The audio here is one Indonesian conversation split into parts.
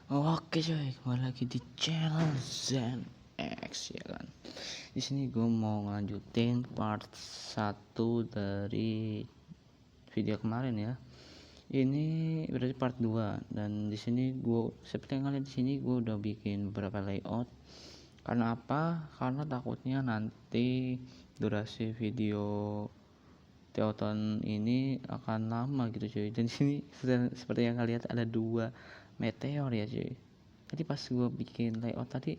Oke coy, kembali lagi di channel Zen X ya kan. Di sini gue mau ngelanjutin part 1 dari video kemarin ya. Ini berarti part 2 dan di sini gue seperti yang kalian di sini gue udah bikin beberapa layout. Karena apa? Karena takutnya nanti durasi video Teoton ini akan lama gitu cuy. Dan sini seperti yang kalian lihat ada 2 meteor ya cuy. Tadi pas gue bikin layout tadi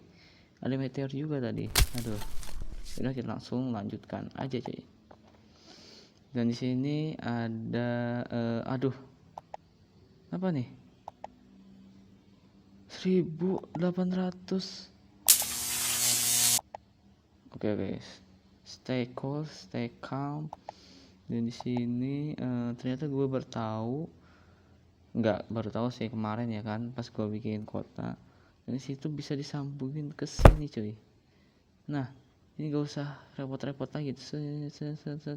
ada meteor juga tadi. Aduh, udah kita langsung lanjutkan aja cuy. Dan di sini ada aduh, apa nih, 1800. Oke guys, stay cool, stay calm. Dan di sini ternyata gue baru tahu sih kemarin ya kan, pas gue bikin kota dan situ bisa disambungin ke sini cuy. Nah ini gak usah repot-repot lagi,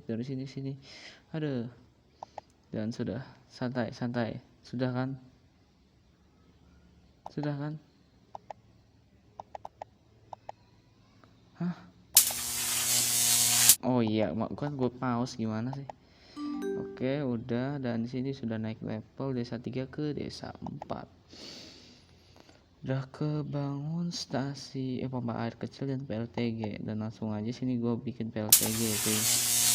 dari sini. Aduh, dan sudah santai sudah kan hah, oh iya kan gue pause gimana sih. Oke udah, dan di sini sudah naik level desa 3 ke desa 4. Udah kebangun stasi pompa air kecil dan PLTG, dan langsung aja sini gue bikin PLTG sih.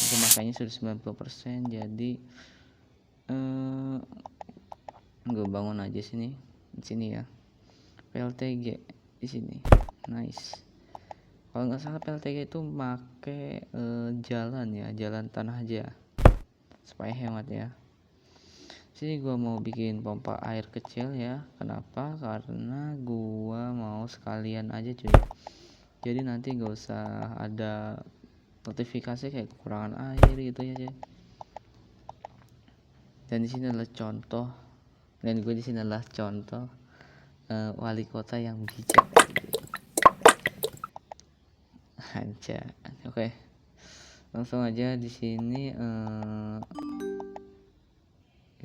Itu makanya sudah 90%, jadi gue bangun aja di sini ya, PLTG di sini. Nice. Kalau nggak salah PLTG itu make jalan tanah aja supaya hemat ya. Sini gua mau bikin pompa air kecil ya. Kenapa? Karena gua mau sekalian aja cuy. Jadi nanti gak usah ada notifikasi kayak kekurangan air gitu ya cuy. Dan di sini adalah contoh, dan gue di sini adalah contoh wali kota yang bijak. Aja. Oke. Langsung aja di sini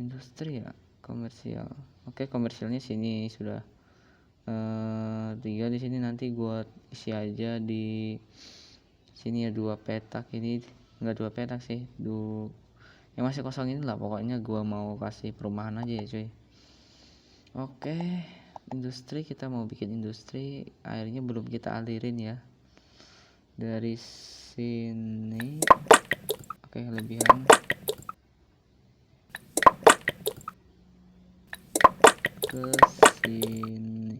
industri ya, komersial. Oke, komersialnya sini sudah 3. Di sini nanti gua isi aja di sini ya 2 petak. Ini enggak 2 petak sih, yang masih kosong ini lah. Pokoknya gua mau kasih perumahan aja ya cuy. Oke, industri, kita mau bikin industri. Airnya belum kita alirin ya dari sini. Oke, kelebihan ke sini.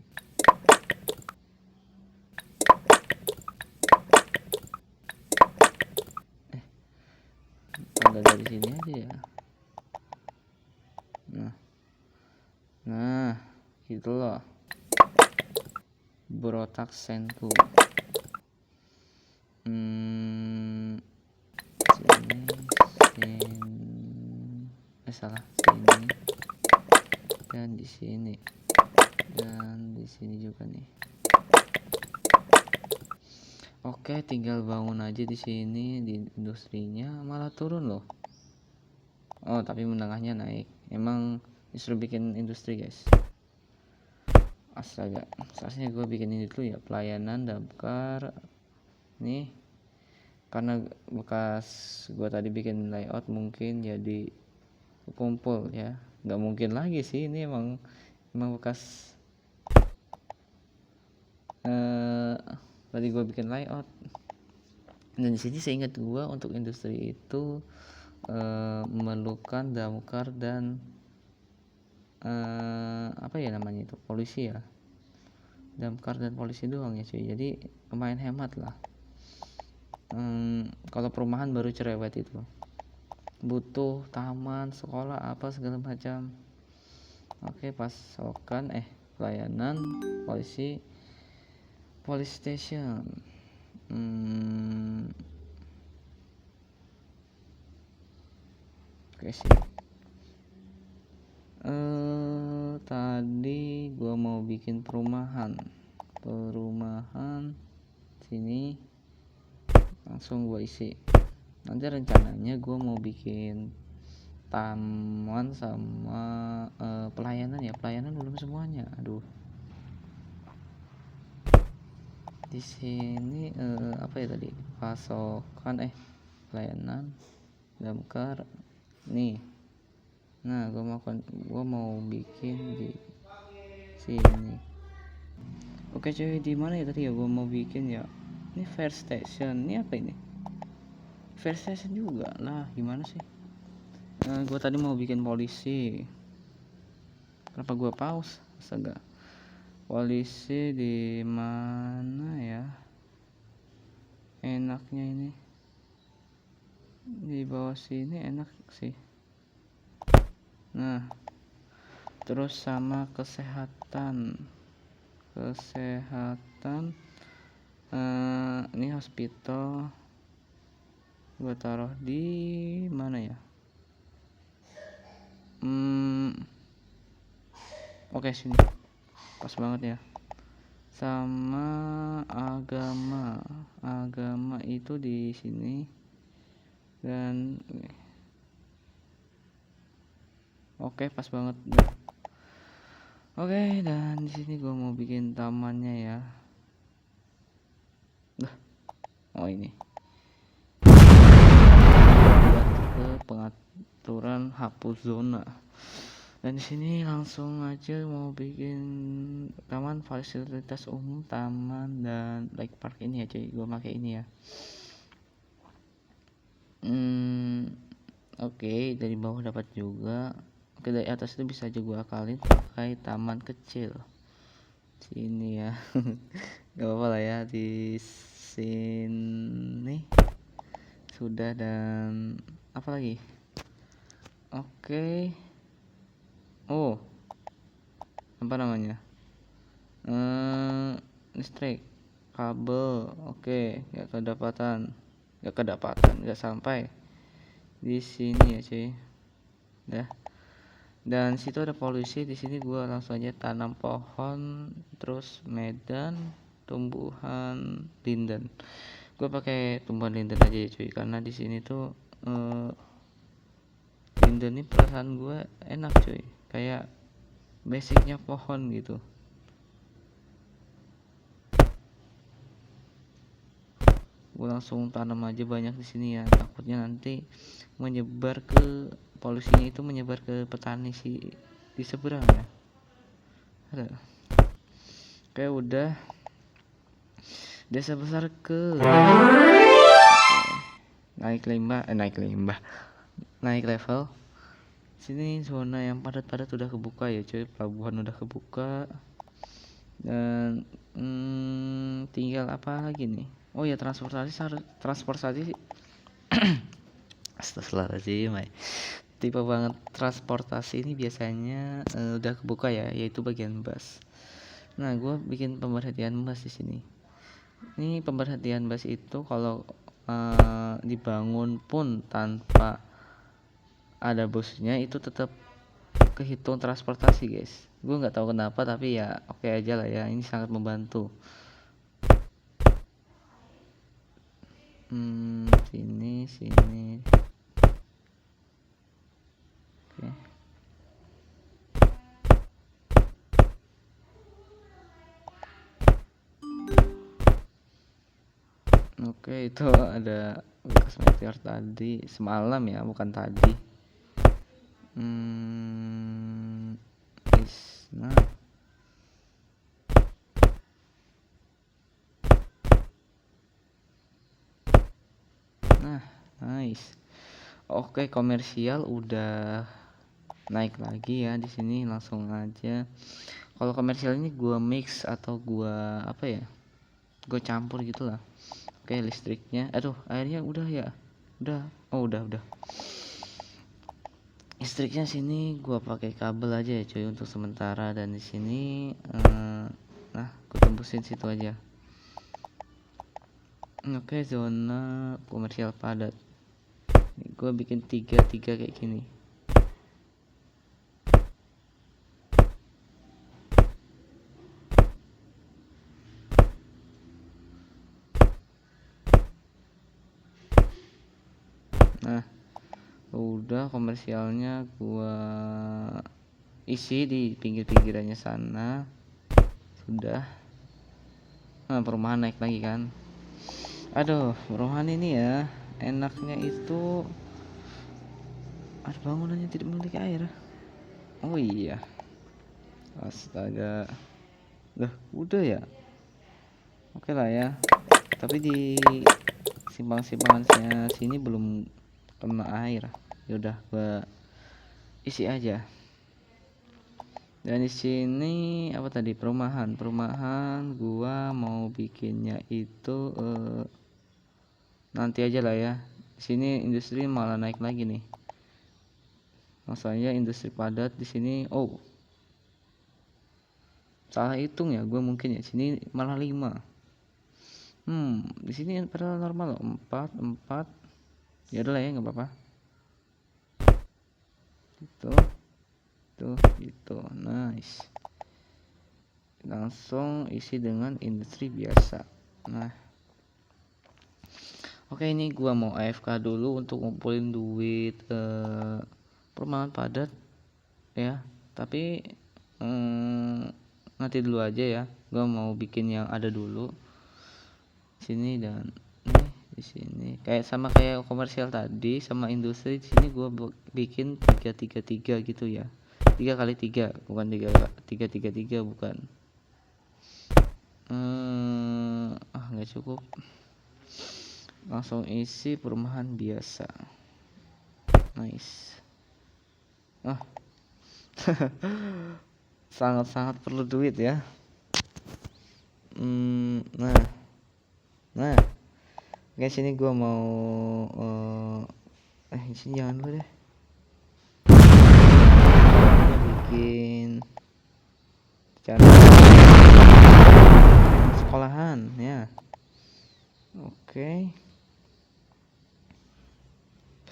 Ada dari sini aja ya. Nah gitu loh, berotak senku. Salah, sini dan di sini dan di sini juga nih. Oke, tinggal bangun aja di sini. Di industrinya malah turun loh. Oh, tapi menengahnya naik. Emang disuruh bikin industri guys. Astaga, seharusnya gue bikin ini dulu ya, pelayanan damkar nih. Karena bekas gue tadi bikin layout mungkin jadi kumpul ya. Nggak mungkin lagi sih, ini emang bekas tadi gue bikin layout. Dan di sini saya ingat gue untuk industri itu memerlukan damkar dan apa ya namanya itu, polisi ya. Damkar dan polisi doang ya cuy, jadi lumayan hemat lah. Kalau perumahan baru cerewet itu, butuh taman, sekolah, apa segala macam. Oke, pasokan pelayanan polisi, police station. Oke sih. Tadi gua mau bikin perumahan sini, langsung gua isi. Nanti rencananya gua mau bikin taman sama pelayanan ya. Pelayanan belum semuanya, aduh. Di sini apa ya tadi, pasokan pelayanan damkar nih. Nah gua mau bikin di sini. Oke cuy, di mana ya tadi ya gua mau bikin ya? Ini fire station. Ini apa ini? Fire station juga lah, gimana sih? Gua tadi mau bikin polisi. Kenapa gua pause? Astaga. Polisi di mana ya? Enaknya ini di bawah sini enak sih. Nah, terus sama kesehatan. Ini hospital. Gua taruh di mana ya? Oke, sini pas banget ya. Sama agama itu di sini. Dan oke, pas banget. Oke, dan di sini gua mau bikin tamannya ya. Oh ini buat ke pengaturan hapus zona. Dan di sini langsung aja mau bikin taman fasilitas umum, taman dan bike park ini ya cuy. Gua pakai ini ya. Oke, dari bawah dapat juga. Oke, dari atas itu bisa aja gua akalin pakai taman kecil. Sini ya. Gak apa-apa lah ya, di sini sudah. Dan apa lagi? Oke. Oh, apa namanya? Listrik, kabel. Oke, nggak nggak sampai di sini ya cuy. Dah. Dan situ ada polisi. Di sini gua langsung aja tanam pohon, terus medan tumbuhan linden. Gua pakai tumbuhan linden aja ya cuy, karena di sini tuh linden ini perasaan gua enak cuy, kayak basicnya pohon gitu. Gue langsung tanam aja banyak di sini ya, takutnya nanti menyebar ke polusinya, itu menyebar ke petani di seberang ya. Ada. Oke, udah. Desa besar ke naik level. Sini zona yang padat-padat udah kebuka ya cuy, pelabuhan udah kebuka. Dan tinggal apa lagi nih? Oh ya, transportasi astagfirullahaladzim, tipe banget. Transportasi ini biasanya udah kebuka ya, yaitu bagian bus. Nah, gue bikin pemberhentian bus di sini. Ini pemberhentian bus itu kalau dibangun pun tanpa ada busnya itu tetap kehitung transportasi guys. Gue nggak tahu kenapa, tapi ya oke aja lah ya, ini sangat membantu. Sini oke, itu ada bekas meteor tadi semalam ya, bukan tadi. Nah, nice. Oke, komersial udah naik lagi ya di sini. Langsung aja. Kalau komersial ini gua mix atau gua apa ya? Gua campur gitulah. Oke, listriknya. Aduh, airnya udah ya. Udah. Oh, udah. Listriknya sini gua pakai kabel aja ya cuy untuk sementara, dan di sini nah, gua tembusin situ aja. Oke, zona komersial padat. Gue bikin tiga kayak gini. Nah, udah, komersialnya gua isi di pinggir-pinggirannya sana. Sudah. Nah, perumahan naik lagi kan. Aduh, perumahan ini ya enaknya itu ada bangunannya tidak memiliki air. Oh iya, astaga. Lah, udah ya. Oke lah ya. Tapi di simpang-simpangannya sini belum kena air. Ya udah, gua isi aja. Dan di sini apa tadi, perumahan gua mau bikinnya itu nanti aja lah ya. Di sini industri malah naik lagi nih. Masalahnya industri padat di sini. Oh, salah hitung ya gua mungkin ya. Sini malah 5. Di sini padahal normal loh, 4. Ya udah lah ya, nggak apa-apa. Gitu. Nice. Langsung isi dengan industri biasa. Nah, oke, ini gua mau AFK dulu untuk ngumpulin duit perumahan padat ya. Tapi nanti dulu aja ya. Gua mau bikin yang ada dulu sini dan di sini kayak komersial tadi sama industri. Di sini gua bikin 3 3 3 gitu ya. 3 kali 3 bukan 3 3 3 bukan. Nggak cukup, langsung isi perumahan biasa. Nice. Sangat-sangat perlu duit ya. Nah guys, ini gua mau di sini jangan dulu deh. Bikin cara sekolahan ya. Oke.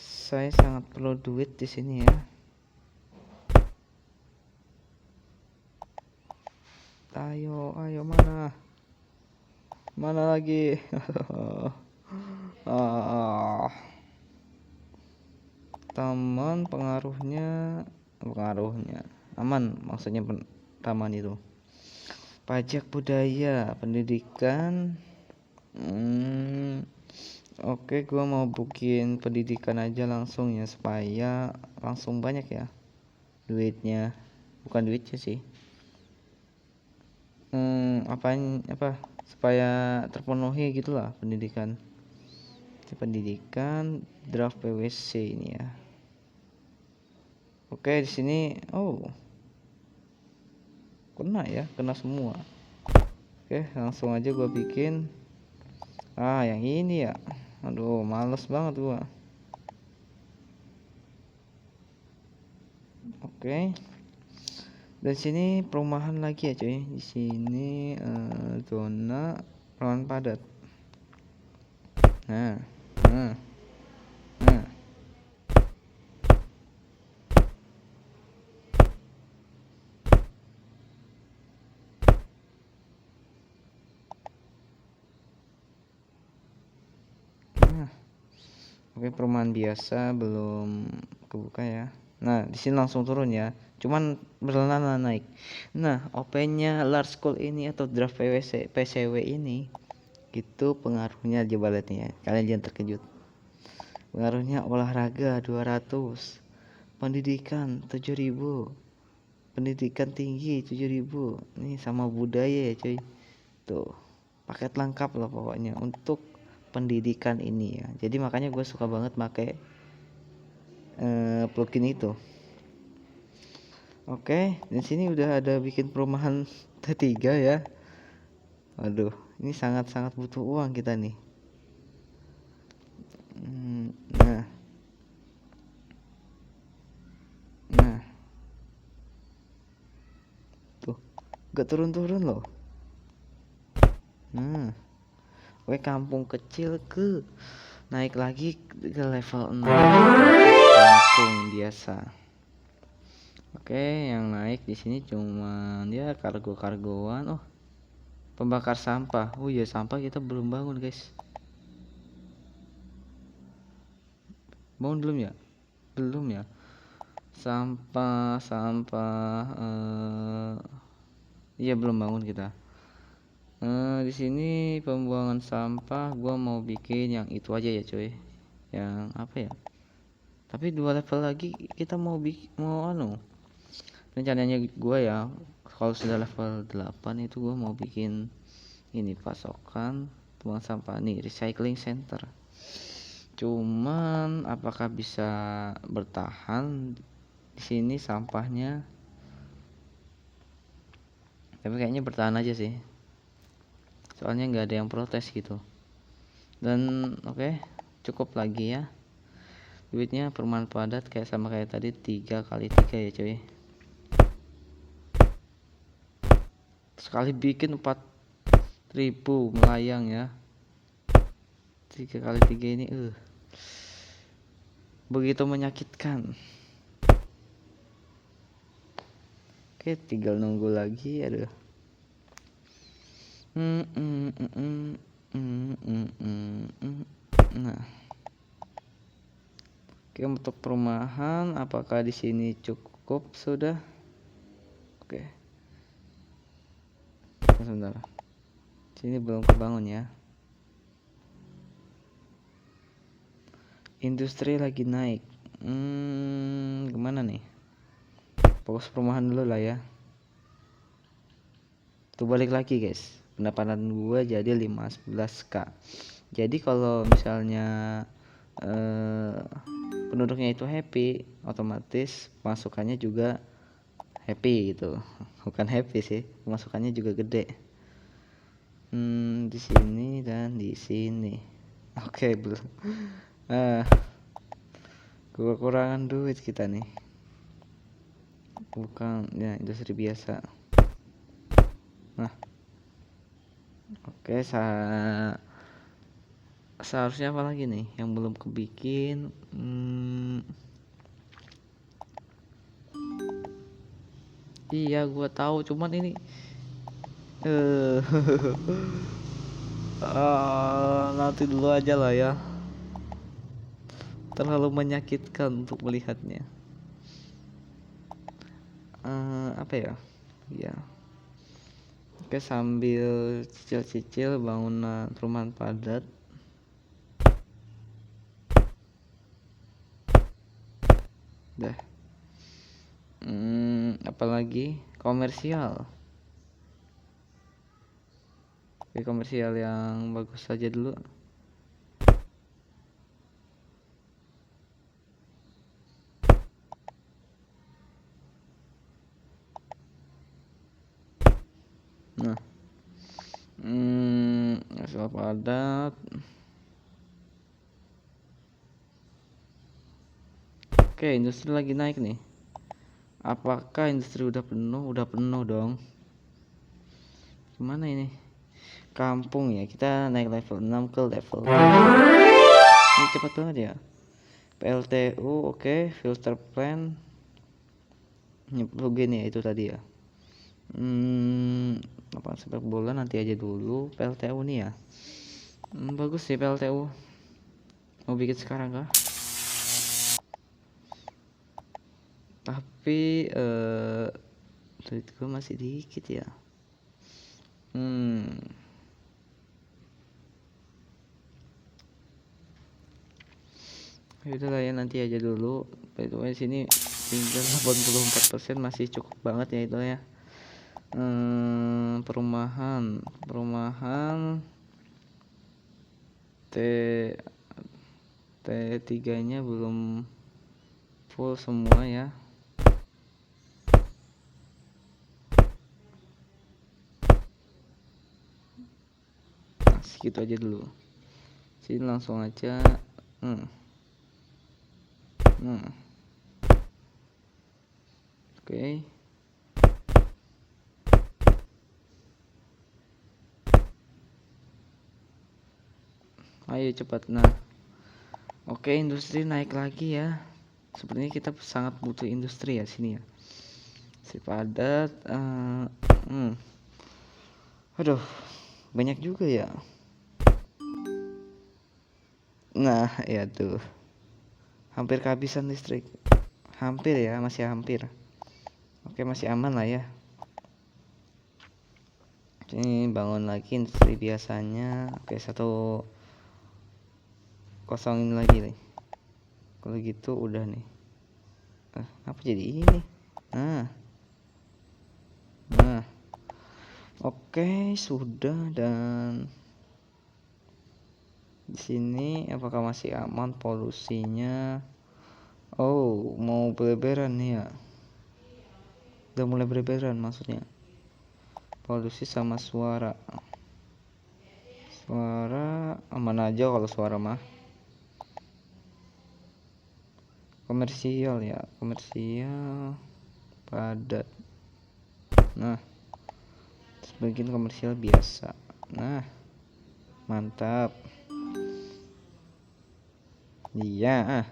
Saya sangat perlu duit di sini ya. Ayo mana lagi. Taman pengaruhnya aman, maksudnya taman itu. Pajak budaya pendidikan. Oke, gua mau bikin pendidikan aja langsung ya, supaya langsung banyak ya duitnya. Bukan duitnya sih, apa supaya terpenuhi gitulah pendidikan draft PWC ini ya. Oke, di sini kena semua. Oke, langsung aja gua bikin yang ini ya. Aduh, males banget gua. Oke. Dan sini perumahan lagi ya cuy. Di sini zona perumahan padat. Nah. Oke, perumahan biasa belum kebuka ya. Nah, di sini langsung turun ya. Cuman berlana naik. Nah, OP-nya large school ini atau draft PCW ini itu pengaruhnya aja baletnya. Kalian jangan terkejut. Pengaruhnya olahraga 200, pendidikan 7.000, pendidikan tinggi 7.000. Ini sama budaya ya, cuy. Tuh, paket lengkap lah pokoknya untuk pendidikan ini ya. Jadi makanya gue suka banget pakai plugin itu. Oke, di sini udah ada bikin perumahan ketiga ya. Aduh, ini sangat-sangat butuh uang kita nih. Nah, tuh, gak turun-turun loh. Oke, kampung kecil naik lagi ke level 6. Kampung biasa. Oke, yang naik di sini cuman ya kargo-kargoan. Pembakar sampah. Oh iya, sampah kita belum bangun guys. Bangun belum ya? Belum ya. Sampah iya belum bangun kita. Di sini pembuangan sampah gua mau bikin yang itu aja ya cuy, yang apa ya, tapi 2 level lagi kita mau rencananya gua ya, kalau sudah level 8 itu gua mau bikin ini pasokan buang sampah nih, recycling center. Cuman apakah bisa bertahan di sini sampahnya, tapi kayaknya bertahan aja sih, soalnya nggak ada yang protes gitu. Dan oke, cukup lagi ya duitnya, perumahan padat kayak sama kayak tadi 3 kali 3 ya cuy, sekali bikin 4.000 melayang ya. 3 kali 3 ini begitu menyakitkan. Oke, tinggal nunggu lagi. Aduh. Nah, oke, untuk perumahan apakah di sini cukup sudah? Oke, sebentar, sini belum kebangun ya. Industri lagi naik. Gimana nih? Fokus perumahan dulu lah ya. Tuh balik lagi guys, pendapatan gua jadi 15k. Jadi kalau misalnya penduduknya itu happy, otomatis masukannya juga happy gitu. Bukan happy sih, masukannya juga gede. Di sini dan di sini. Oke, belum. Kekurangan duit kita nih. Bukan ya, industri biasa. Nah, oke, seharusnya apa lagi nih yang belum kebikin? Iya, gua tahu, cuman ini nanti dulu aja lah ya. Terlalu menyakitkan untuk melihatnya. Apa ya? Ya. Oke, sambil cicil-cicil bangunan perumahan padat. Dah. Apalagi komersial. Oke, komersial yang bagus saja dulu. Nah, asal padat. Oke, industri lagi naik nih. Apakah industri udah penuh? Udah penuh dong. Gimana ini? Kampung ya, kita naik level 6 ke level 7. Ini cepat banget ya. PLTU oke, filter plan. Plugin ya itu tadi ya. Apa sepak bola nanti aja dulu. PLTU nih ya. Bagus sih PLTU. Mau bikin sekarang kah? Tapi duit gue masih dikit ya. Udah lah ya, nanti aja dulu. Itu sini tinggal 84%, masih cukup banget ya itu ya. Perumahan T3 nya belum full semua ya. Nah, segitu aja dulu. Sini langsung aja. Oke. Ayo cepat. Nah, oke, industri naik lagi ya. Sepertinya kita sangat butuh industri ya sini ya. Si padat. Aduh, banyak juga ya. Nah, ya tuh. Hampir kehabisan listrik. Hampir ya, masih hampir. Oke, masih aman lah ya. Ini bangun lagi industri biasanya. Oke, satu kosongin lagi nih. Kalau gitu udah nih. Apa jadi ini? Nah, oke, sudah. Dan di sini apakah masih aman polusinya? Oh, mau bereberan nih ya. Udah mulai bereberan maksudnya. Polusi sama suara aman aja kalau suara mah. Komersial ya, komersial padat. Nah, sebagian komersial biasa. Nah, mantap. Iya,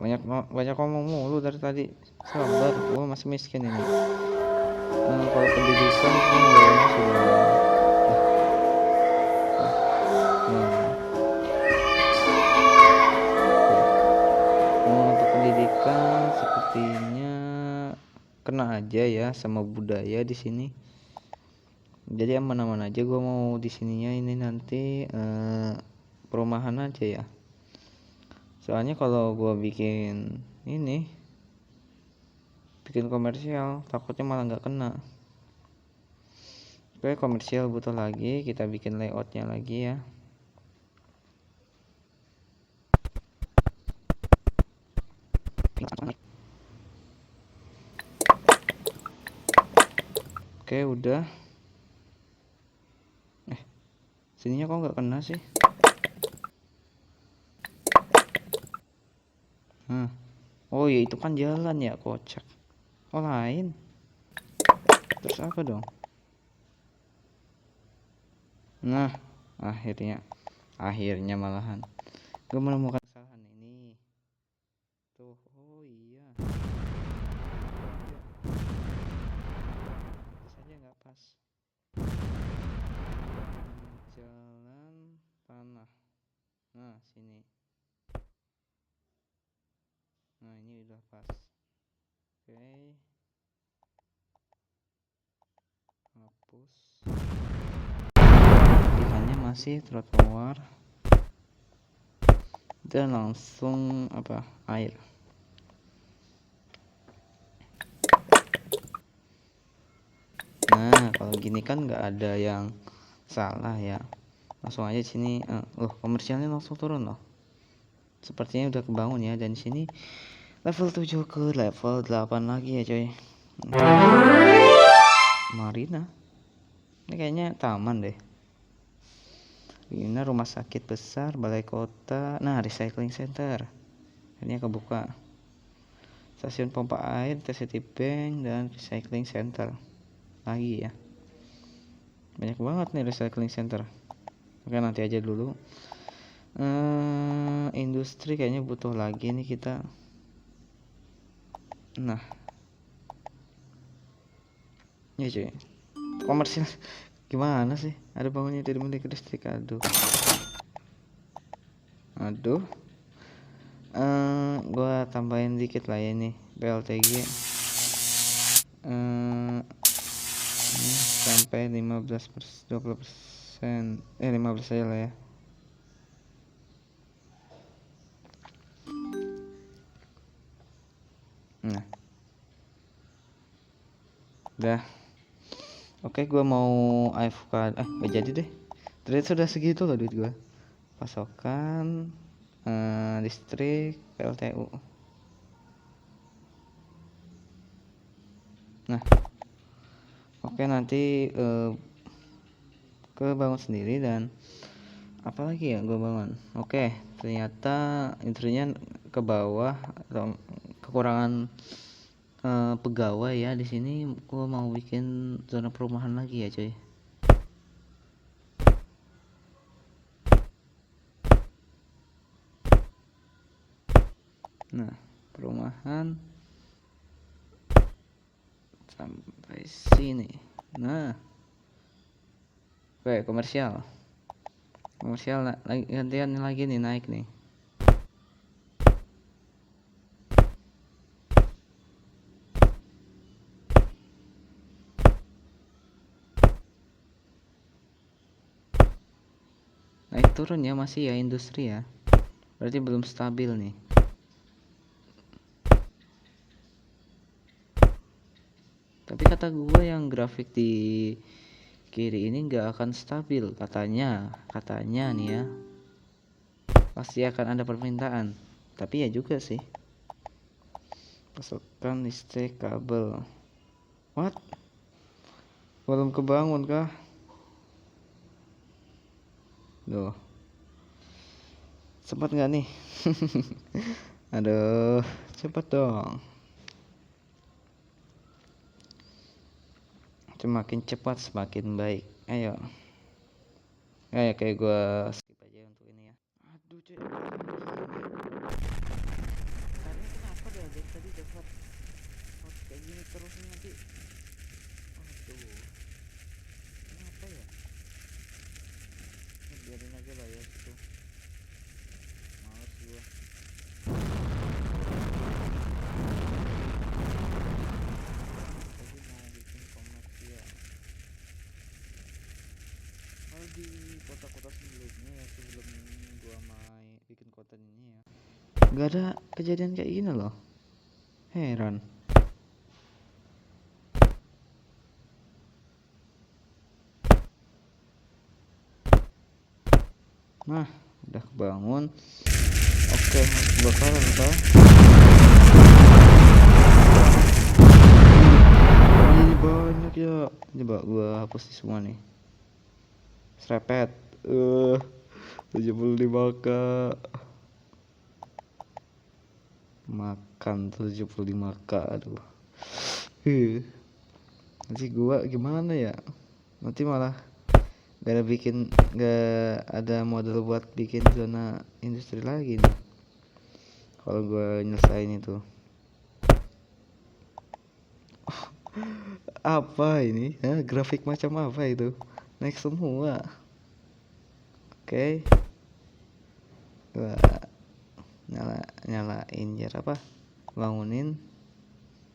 banyak ngomong mulu dari tadi. Sabar, gua masih miskin ini. Kalau pendidikan ini bayarnya sudah. Untuk pendidikan sepertinya kena aja ya sama budaya di sini. Jadi aman-aman aja. Gua mau di sininya ini nanti perumahan aja ya. Soalnya kalau gua bikin komersial takutnya malah nggak kena. Oke, komersial butuh lagi, kita bikin layoutnya lagi ya. Oke, udah. Sininya kok nggak kena sih? Oh ya, itu kan jalan ya, kocak. Oh, lain. Terus apa dong? Nah, akhirnya malahan gue menemukan kesalahan ini. Tuh, oh iya. Itu saja nggak pas. Jalan tanah. Nah, sini. Nah, ini udah pas. Oke. Hapus. Pilihannya masih trotoar. Dan langsung air. Nah, kalau gini kan nggak ada yang salah ya. Langsung aja sini. Loh, komersialnya langsung turun loh. Sepertinya udah kebangun ya. Dan sini level 7 ke level 8 lagi ya coy. Marina. Ini kayaknya taman deh. Ini rumah sakit besar, balai kota. Nah, recycling center. Ini kebuka. Stasiun pompa air, TCT Bank, dan recycling center. Lagi ya. Banyak banget nih recycling center. Oke, nanti aja dulu. Industri kayaknya butuh lagi nih kita. Nah. Ya cuy. Komersial gimana sih? Ada bangunnya dari memiliki listrik. Aduh. Gua tambahin dikit lah ya ini PLTG. Ini sampai 20%. 15 aja lah ya. Nah. Udah. Oke, gua mau AFK. Gak jadi deh. Ternyata sudah segitu loh duit gua. Pasokan listrik PLTU. Nah, oke, nanti kebangun sendiri. Dan apalagi ya gue bangun. Oke, ternyata intinya ke bawah atau kekurangan pegawai ya. Di sini gue mau bikin zona perumahan lagi ya coy. Nah, perumahan sampai sini. Nah, oke, komersial gantian lagi nih, naik nih. naik turun ya, masih ya industri ya, berarti belum stabil nih. Tapi kata gue yang grafik di kiri ini nggak akan stabil katanya nih ya, pasti akan ada permintaan. Tapi ya juga sih, pasokan listrik kabel, what, belum kebangun kah? Duh, sempat nggak nih? Aduh, cepet dong. Semakin cepat semakin baik. Ayo. Kayak gue skip aja untuk ini ya. Aduh cuy. Karena kenapa dah dari tadi dapat kayak gini terus nanti. Aduh. Kenapa ya? Biarin aja lah ya situ. Males gua. Di kota-kota sebelumnya ya, sebelum gua bikin konten ini ya, nggak ada kejadian kayak gini loh, heran. Nah udah kebangun. Oke, bakaran kah? Ini banyak ya, coba gua hapus semua nih. Serepet 75k makan 75k. Aduh, nanti gua gimana ya, nanti malah gak ada modal buat bikin zona industri lagi nih kalau gua nyelesain itu. Apa ini ya, grafik macam apa itu, naik semua. Oke. Gua nyalain jar apa, bangunin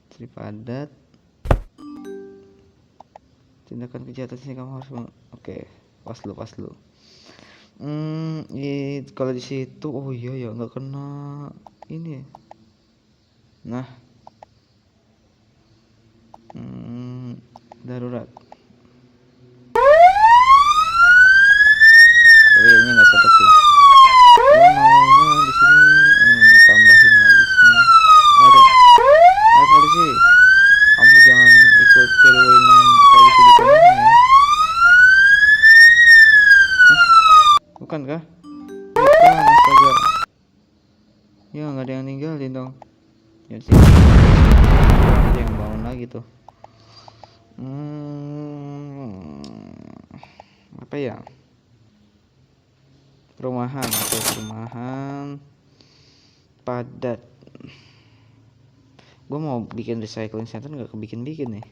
istri padat, tindakan kejahatan sini kamu harus oke, pas lu. Kalau di situ, oh iya ya, nggak kena ini. Nah, darurat. Tapi kayaknya nggak seperti. Gua maunya di sini tambahin lagi sini. Ada. Ayo polisi, kamu jangan ikut tiruin polisi di komennya ya. Bukan kah? Bukan, astaga. Ya nggak ada yang ninggalin dong. Ya sih. Ada yang bangun lagi tuh. Apa ya? Perumahan atau perumahan padat. Gue mau bikin recycling center nggak kebikin nih.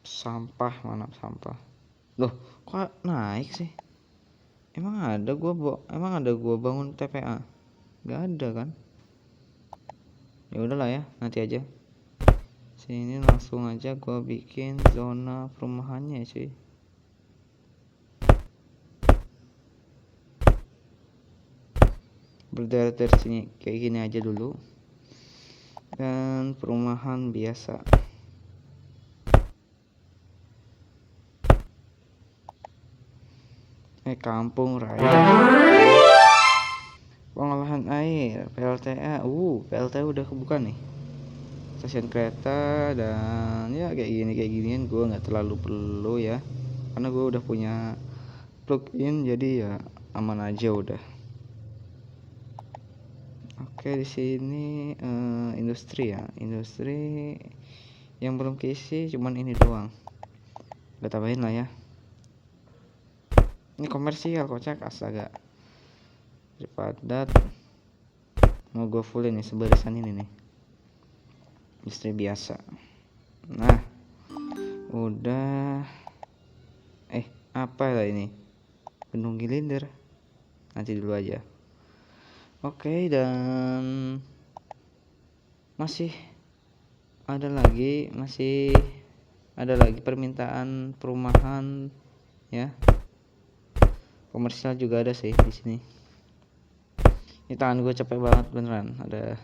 Sampah, mana sampah? Loh, kok naik sih? Emang ada gua bangun TPA? Nggak ada kan? Ya udahlah ya, nanti aja. Sini langsung aja gua bikin zona perumahannya cuy. Berderet dari sini kayak gini aja dulu. Dan perumahan biasa. Kampung raya. Pengolahan air, PLTA. PLTA udah kebuka nih. Stasiun kereta dan ya kayak ginian gue nggak terlalu perlu ya, karena gue udah punya plugin jadi ya aman aja udah. Oke, di sini industri ya, industri yang belum keisi cuman ini doang, udah tambahin lah ya. Ini komersial kocak, astaga. Padat mau gue fullin nih sebarisan ini nih, industri biasa. Nah udah, apa lah ini, Gunung Gilinder, nanti dulu aja. Oke, dan masih ada ada lagi permintaan perumahan ya, komersial juga ada sih di sini. Ini tangan gue capek banget beneran. Ada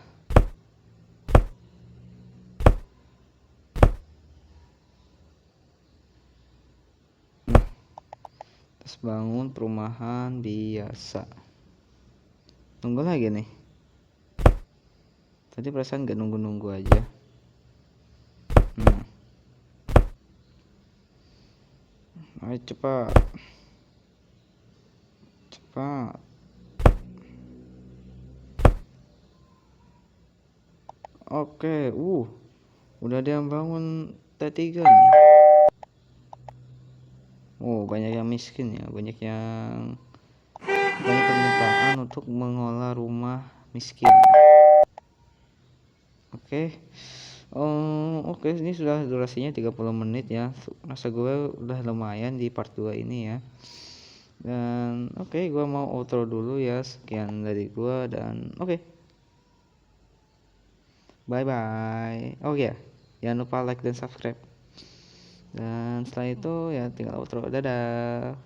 terus bangun perumahan biasa. Tunggu lagi nih. Tadi perasaan gak nunggu-nunggu aja. Ayo cepat. Cepat. Oke, udah ada yang bangun T3 nih. Banyak yang miskin ya, banyak permintaan untuk mengolah rumah miskin. Oke, ini sudah durasinya 30 menit ya. Rasa gue udah lumayan di part 2 ini ya. Dan gue mau outro dulu ya. Sekian dari gue dan bye bye. Jangan lupa like dan subscribe. Dan setelah itu ya tinggal outro. Dadah.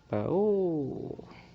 Bye.